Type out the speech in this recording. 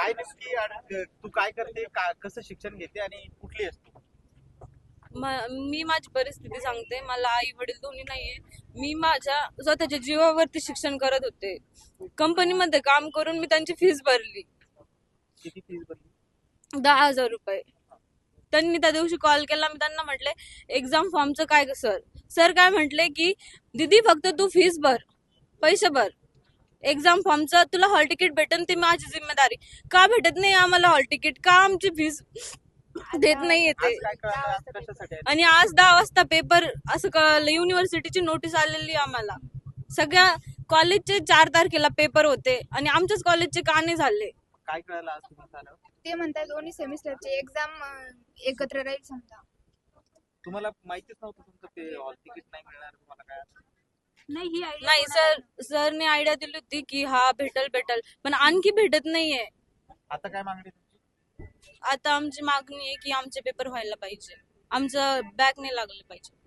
काय नक्की तू काय करते, कसं शिक्षण घेते आणि कुठली असतो? मी माझी परिस्थिती सांगते. मला आई वडील दोन्ही नाहीये. मी माझ्या स्वतःच्या जीवावरती शिक्षण करत होते. कंपनीमध्ये काम करून मी त्यांची फीस भरली किती फीस भरली? 10,000 रुपये. त्यांनी त्या दिवशी कॉल केला. मी त्यांना म्हटले एक्झाम फॉर्मचं काय सर. सर काय म्हटले की दीदी फक्त तू फीस भर, पैसे भर. एक्झाम फॉर्मचं तुला हॉल तिकीट भेटेल ते माझी जिम्मेदारी. का भेटत नाही आम्हाला हॉल तिकीट? का आमची फीस देत नाही येते? आज काय कळालं, आज कशासाठी आली? आणि आज 10 वाजता पेपर असं कळलं. युनिव्हर्सिटीची नोटीस आलेली आम्हाला. सगळ्या कॉलेजचे 4 तारखेला पेपर होते आणि आमच्याच कॉलेजचे का नाही झाले? काय कळालं आज तुम्ही झालं? ते म्हणतात दोन्ही सेमिस्टरची एक्झाम एकत्र राहील समजा. तुम्हाला माहितीच नव्हतं तुमचं ते हॉल तिकीट नाही मिळणार तुम्हाला काय? नाही सरने आयडिया दिली होती की हा भेटल पण आणखी भेटत नाहीये. आता काय मागणी तुमची? आता आमची मागणी आहे की आमचे पेपर व्हायला पाहिजे, आमचं बॅक नाही लागलं पाहिजे.